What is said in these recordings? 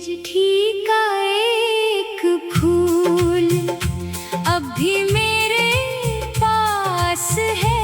चिट्ठी का एक फूल अब भी मेरे पास है।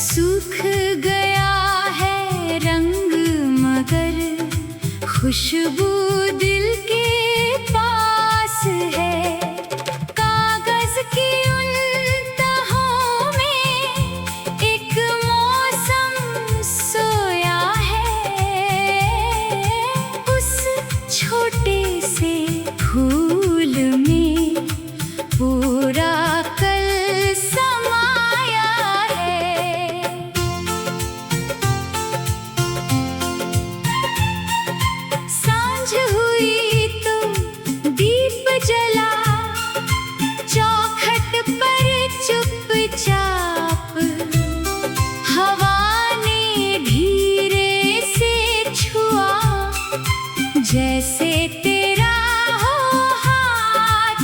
सूख गया है रंग मगर खुशबू दिल के पास है। कागज की उन तहों में एक मौसम सोया है। उस छोटे से फूल में पूरा कल समाया है। सांझ हुई तो दीप जला, चौखट पर चुपचाप हवा ने धीरे से छुआ। जैसे तेरा हो हाथ,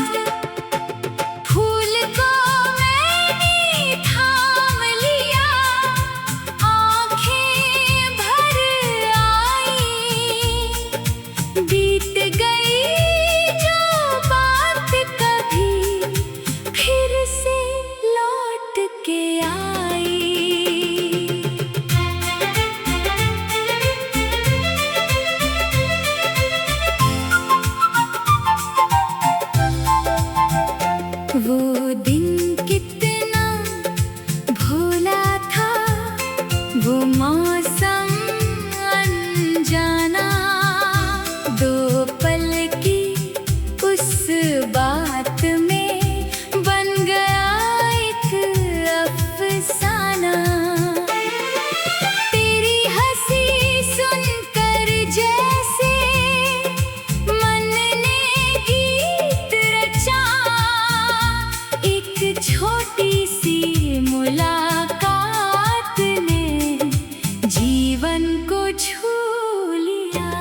फूल को मैंने थाम लिया। आंखें भर आई, बीत गई जो बात कभी फिर से लौट के आई। वो दिन कितना भोला था, वो मौसम अनजाना। दो पल की उस बात में बन गया एक अफसाना। तेरी हंसी सुनकर जैसे मन ने गीत रचा। एक छोटी सी मुलाकात ने जीवन को छू लिया।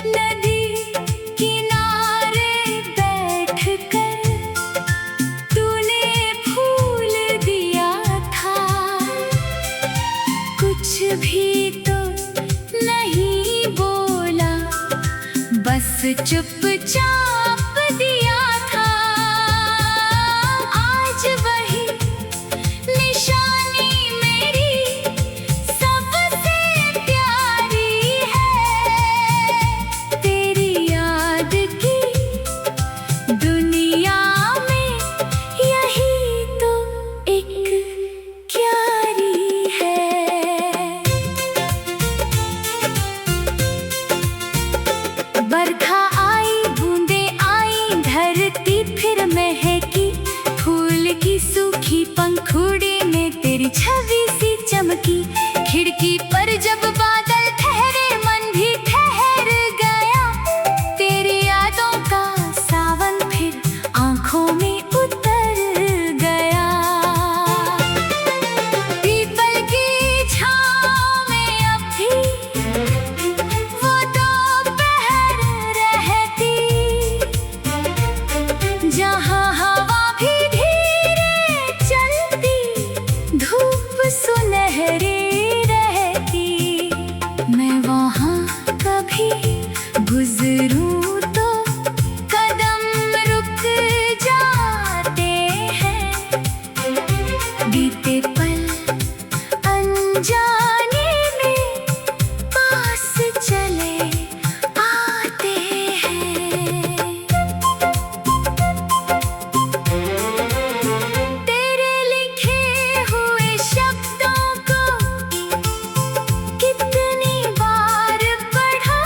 नदी किनारे बैठकर तूने फूल दिया था। कुछ भी तो नहीं बोला, बस चुपचाप दिया था। आज वही निशानी मेरी सबसे प्यारी है। तेरी याद की दुनिया में यही तो एक क्यारी है। बरखा आई, बूंदें आई, धरती फिर महकी। फूल की सूखी पंखुड़ी में तेरी छवि सी चमकी। खिड़की पर जब बादल ठहरे, मन भी ठहर गया। तेरी यादों का सावन फिर आंखों में उतर गया। पीपल की छाँव में अब भी वो दोपहर रहती, जहाँ हवा भी धीरे चलती, धूप सुनहरी रहती। मैं वहाँ कभी गुजरूं तो कदम रुक जाते हैं। बीते पल अनजाने में पास चले आते हैं। तेरे लिखे हुए शब्दों को कितनी बार पढ़ा।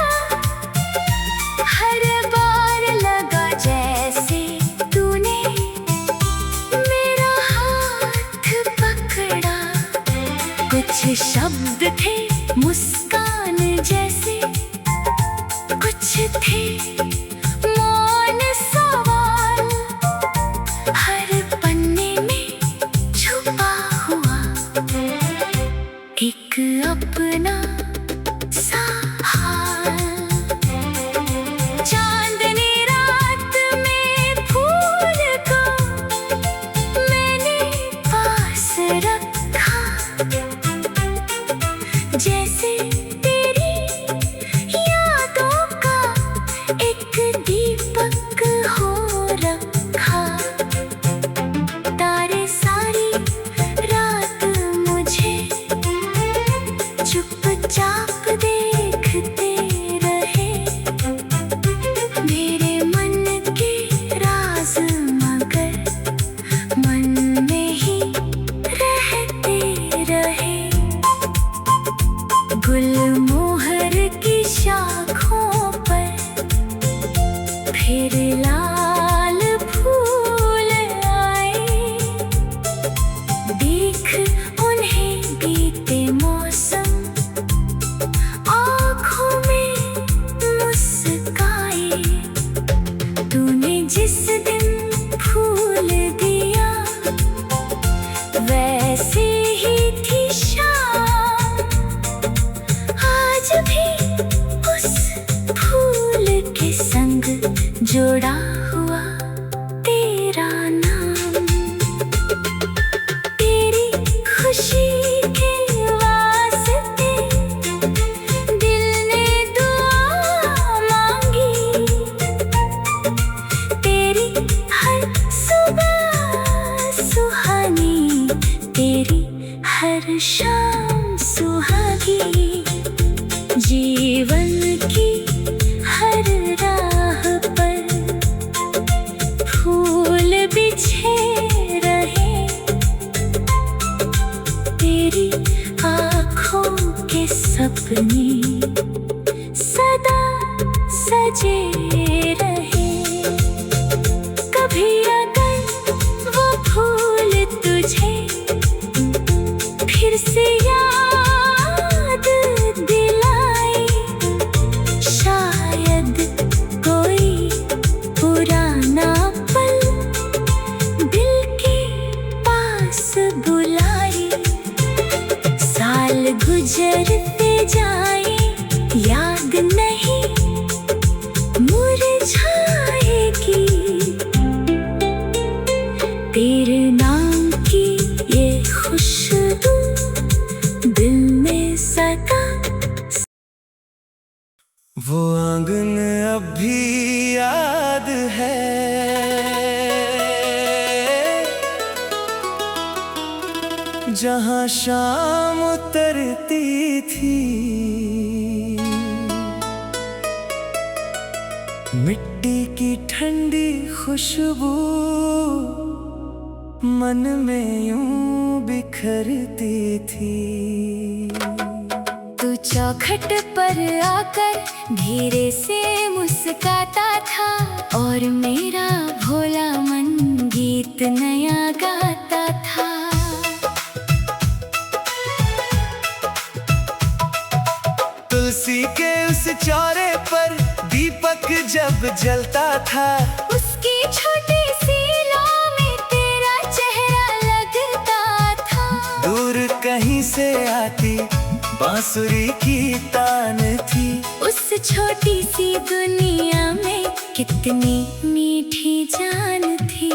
भी उस फूल के संग जोड़ा हुआ तेरा नाम। तेरी खुशी के वास्ते दिल ने दुआ मांगी। तेरी हर सुबह सुहानी, तेरी हर शाम सुहागी। जीवन की हर राह पर फूल बिछे रहे, तेरी आँखों के सपने सदा सजे रहे। कभी अगर वो फूल तुझे फिर से याद दिलाए, शायद कोई पुराना पल दिल के पास बुलाए। साल गुजरते जाए, याद नहीं मुरझाएगी। तेरे नाम की ये खुशबू दिल में सदा। वो आंगन अब भी याद है, जहाँ शाम उतरती थी। मिट्टी की ठंडी खुशबू मन में यूं बिखरती थी। तू चौखट पर आकर धीरे से मुस्काता था, और मेरा भोला मन गीत नया गाता था। तुलसी के उस चौरे पर दीपक जब जलता था, उसकी छोटी सी लौ में तेरा चेहरा लगता था। दूर कहीं से आती बांसुरी की तान थी। उस छोटी सी दुनिया में कितनी मीठी जान थी।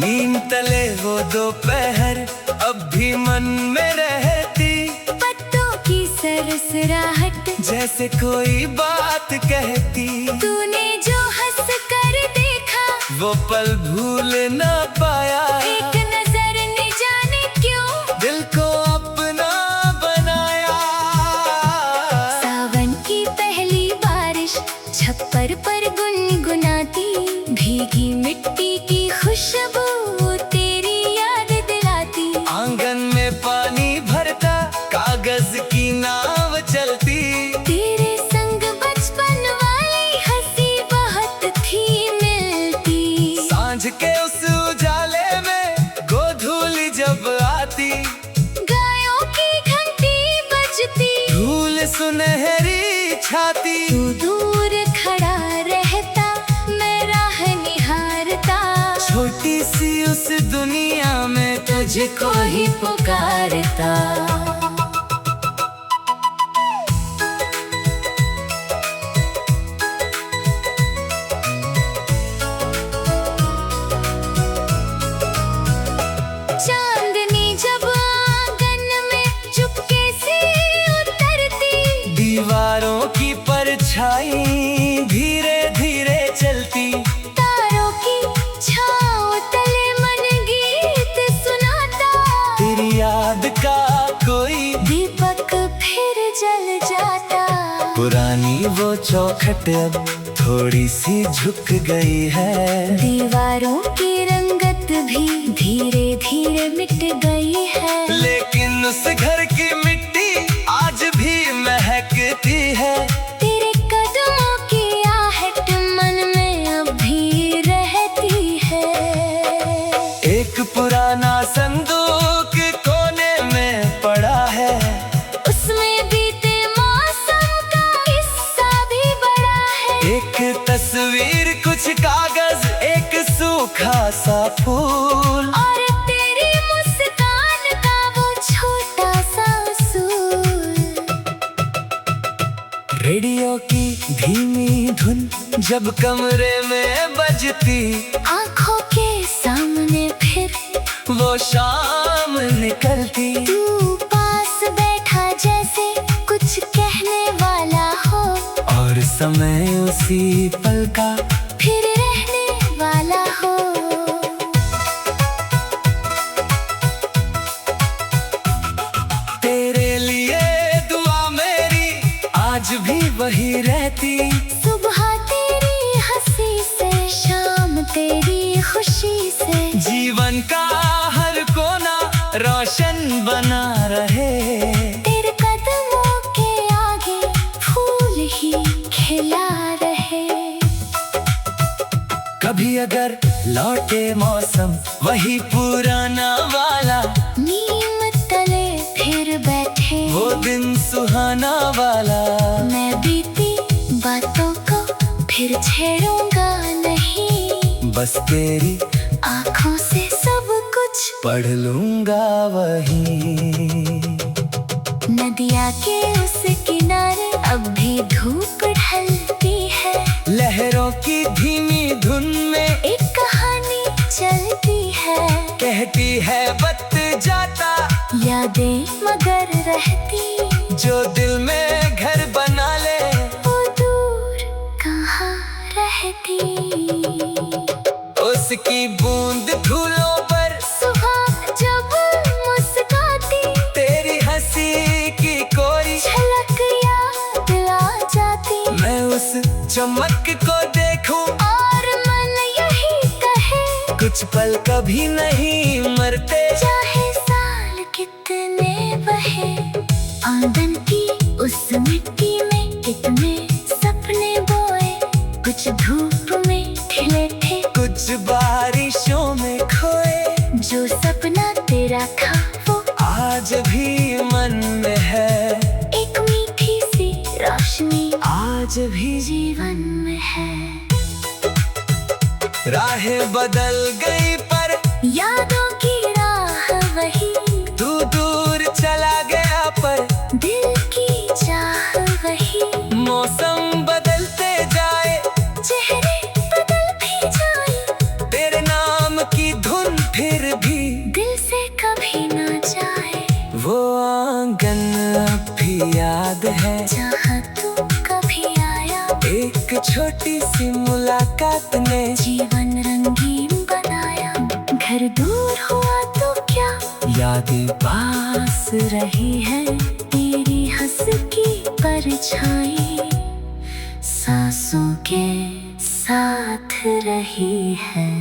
नीम तले वो दोपहर अब भी मन में रहती। पत्तों की सरसराहट जैसे कोई बात कहती। तूने जो हंस कर देखा, वो पल भूल ना पाया। एक नजर ने जाने क्यों दिल को अपना बनाया। सावन की पहली बारिश छप्पर पर गुनगुनाती, भीगी मिट्टी की खुशबू तेरी याद दिलाती। आंगन में पानी भरता, कागज की नाव चलती। तेरे संग बचपन वाली हंसी बहुत थी मिलती। सांझ के उस उजाले में गोधूली जब आती। गायों की घंटी बजती, धूल सुनहरी छाती। तू दूर खड़ा रहता, मैं राह निहारता। छोटी सी उस दुनिया में तुझको ही पुकारता। चांदनी जब आंगन में चुपके से उतरती, दीवारों की परछाई धीरे धीरे चलती। तारों की छाँव तले मन गीत सुनाता। तेरी याद का कोई दीपक फिर जल जाता। पुरानी वो चौखट अब थोड़ी सी झुक गई है। दीवारों की रंगत भी धीरे धीरे मिट गई है। लेकिन उस घर की मिट्टी आज भी महकती है। तेरे कदमों की आहट मन में अब भी रहती है। एक पुराना संदूक कोने में पड़ा है। उसमें बीते मौसम का हिस्सा भी बड़ा है। एक तस्वीर, कुछ कागज, एक सूखा सा फूल। और तेरी मुस्कान का वो रेडियो की धीमी धुन जब कमरे में बजती, आंखों के सामने फिर वो शाम निकलती। तू पास बैठा जैसे कुछ कहने वाला हो, और समय उसी पल का फिर रहने वाला हो। तेरे लिए दुआ मेरी आज भी वही रहती। सुबह तेरी हंसी से, शाम तेरी खुशी से, जीवन का हर कोना रोशन बना रहे। तेरे कदमों के आगे फूल ही खिला रहे। कभी अगर लौटे मौसम वही पुराना वाला, नीम तले फिर बैठे वो दिन सुहाना वाला, मैं बीती बातों को फिर छेड़ूंगा नहीं। बस तेरी आँखों से सब कुछ पढ़ लूंगा वही। नदिया के उस किनारे अब भी धूप ढलती है। लहरों की धीमी धुन में एक कहानी चलती है, कहती है वक्त जाता, यादें मगर रहती। जो दिल में घर बना ले वो दूर कहाँ रहती। उसकी बूंद फूलों पर सुबह जब मुस्काती, तेरी हंसी की कोरी झलक याद आ जाती। मैं उस चमक को देखूं और मन यही कहे, कुछ पल कभी नहीं मरते। चाहे साल कितने बहे, आंगन की उस मिट्टी में कितने सपने बोए। कुछ धूप में खिले थे, कुछ बारिशों में खोए, जो सपना तेरा था वो आज भी मन में है। एक मीठी सी रोशनी आज भी जीवन में है। राहें बदल गई पर यादों की राह वही, तू दूर चला गया पर दिल की चाह वही। मौसम बदलते जाए, चेहरे बदल भी जाए, तेरे नाम की धुन फिर भी दिल से कभी ना जाए। वो आंगन अब भी याद है, जहाँ तू कभी आया, एक छोटी सी मुलाकात ने जीवन रंगीन बनाया। घर दूर हुआ तो क्या, यादें पास रही है तेरी हंस की परछाई, सांसों के साथ रही है।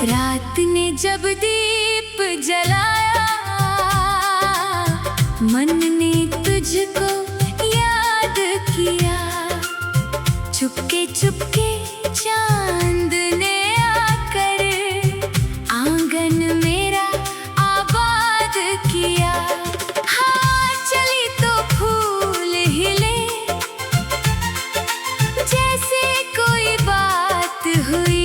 रात ने जब दीप जलाया, मन ने तुझको याद किया। चुपके चुपके चांद ने आकर आंगन मेरा आबाद किया। हाँ चली तो फूल हिले, जैसे कोई बात हुई।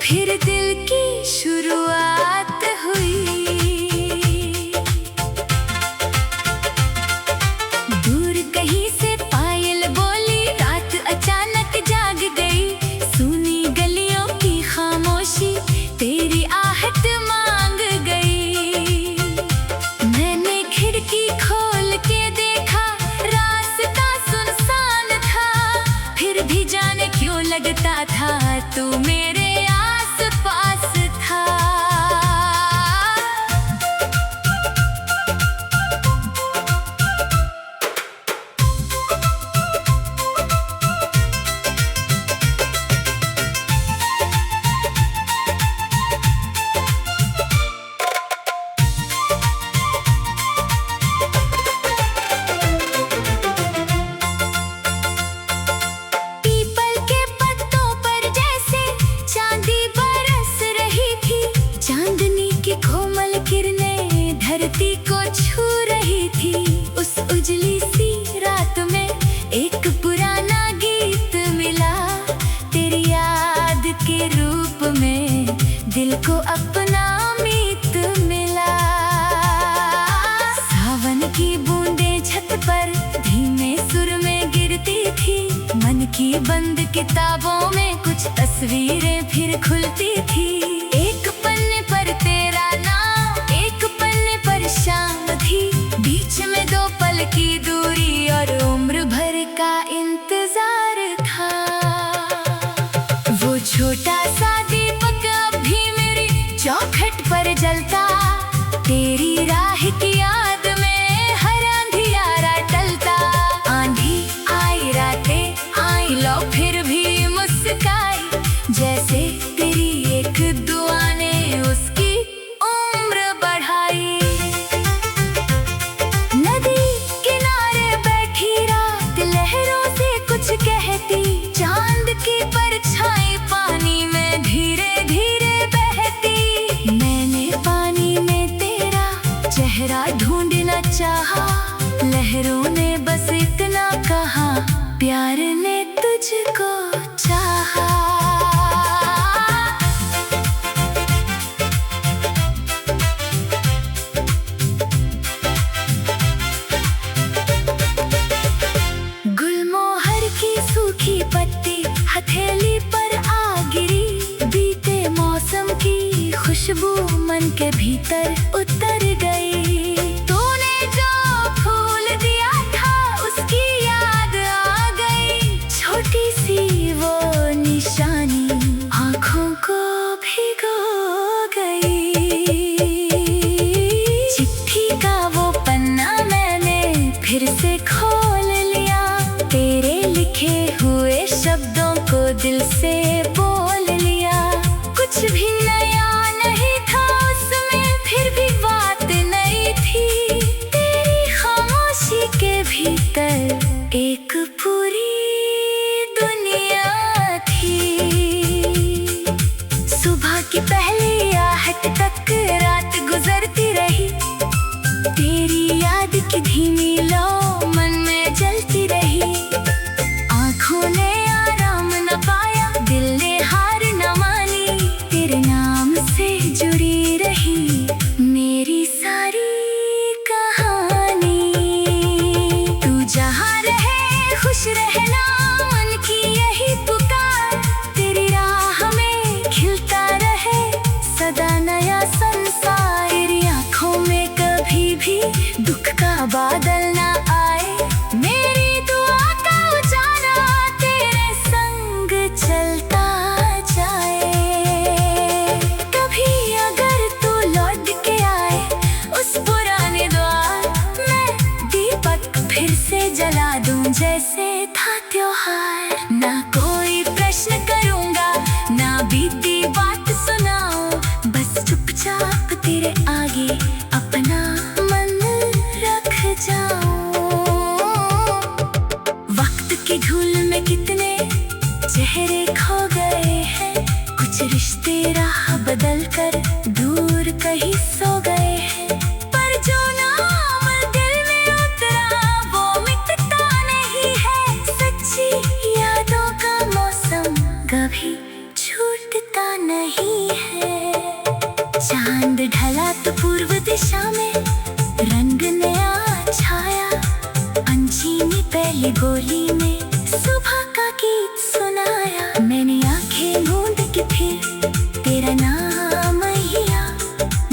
फिर दिल की शुरुआत हुई। दूर कहीं से पायल बोली, रात अचानक जाग गई। सुनी गलियों की खामोशी, तेरी आहट मांग गई। मैंने खिड़की खोल के देखा, रास्ता सुनसान था। फिर भी जाने क्यों लगता था तू मेरे पास था। को छू रही थी उस उजली सी रात में। एक पुराना गीत मिला तेरी याद के रूप में, दिल को अपना मीत मिला। सावन की बूंदें छत पर धीमे सुर में गिरती थी, मन की बंद किताबों में कुछ तस्वीरें फिर खुलती थी। एक पन्ने पर तेरा नाम, एक पन्ने पर शाम थी, बीच में दो पल की दूरी और उम्र भर का इंतजार था। वो छोटा सा दीपक अब भी मेरी चौखट पर जलता, तेरी राह की याद में हर अंधियारा टलता। आंधी आई रातें आई लो फिर भी मुस्काई, जैसे तेरी एक दुआ ने उसकी उम्र बढ़ाई। नदी किनारे बैठी रात लहरों से कुछ कहती, चांद की परछाई पानी में धीरे धीरे बहती। मैंने पानी में तेरा चेहरा ढूंढना चाहा, लहरों ने बस इतना कहा, प्यार ने तुझको चाहा। गुलमोहर की सूखी पत्ती हथेली पर आ गिरी, बीते मौसम की खुशबू मन के भीतर उतर गई। तूने जो फूल दिया था उसकी याद आ गई, छोटी सी वो निशानी आँखों को भिगो गई। चिट्ठी का वो पन्ना मैंने फिर से खोल लिया, तेरे लिखे हुए शब्दों को दिल से बोल लिया। कुछ भी नया नहीं था उसमें, फिर भी बात नई थी। तेरी खामोशी के भीतर एक पूरी दुनिया थी। सुबह की पहली आहट तक रात गुजरती रही, तेरी याद की धीमी लौ मन में जलती रही। आँखों ने आराम न पाया, दिल ने हार न मानी, तेरे नाम से जुड़ी रही मेरी सारी कहानी। तू जहाँ रहे खुश रहना, मन की यही पुकार, तेरी राह में खिलता रहे सदा नया संसार। तेरी आँखों में कभी भी दुख का बादल ना आए, मेरी दुआ का उजाला तेरे संग चलता जाए। कभी अगर तू लौट के आए उस पुराने द्वार, मैं दीपक फिर से जला दूं जैसे था त्योहार। ना कोई प्रश्न करूंगा, ना बीती बात सुनाऊं, बस चुपचाप तेरे आगे अपना मन रख जाऊं। वक्त की धूल में कितने चेहरे खो गए हैं, कुछ रिश्ते राह बदल कर दूर कहीं सो गए हैं। पर जो नाम दिल में उतरा वो मिटता नहीं है, सच्ची यादों का मौसम कभी छूटता नहीं है। चांद ढला तो पूर्व दिशा में रंग नया छाया, पंछी ने पहली बोली में सुबह का गीत सुनाया। मैंने आंखें मूंद के फिर तेरा नाम लिया,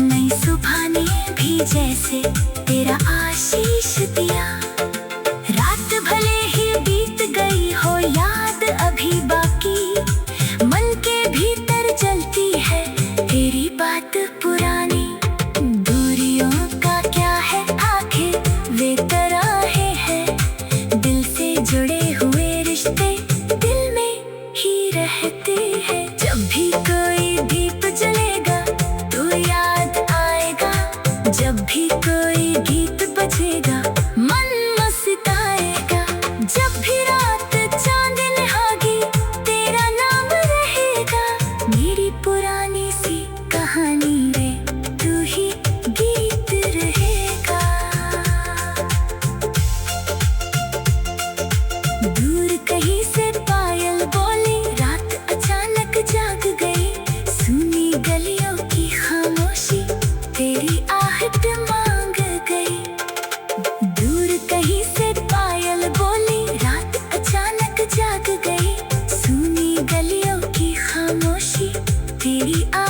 नई सुबह ने भी जैसे तेरा आशीष दिया। रात भले ही बीत गई हो याद अभी बाकी, मन के भीतर जलती है तेरी बात पुरानी। दूरियों का क्या है आखिर वे तराहे हैं, दिल से जुड़े हुए रिश्ते दिल में ही रहते हैं। जब भी कोई दीप जलेगा तो याद आएगा, जब भी कोई गीत बजेगा मन मस्ताएगा। जब भी रात चांद नहागी तेरा नाम रहेगा, मेरी पुरानी सी कहानी रे तू ही गीत रहेगा।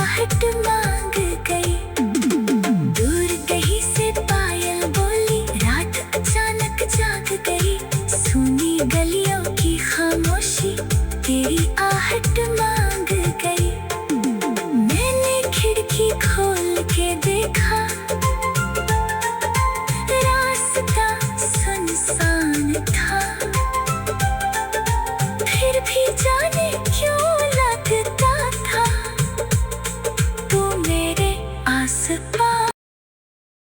आहट मांग गई। दूर कहीं से पायल बोली, रात अचानक जाग गई। सुनी गलियों की खामोशी, तेरी आहट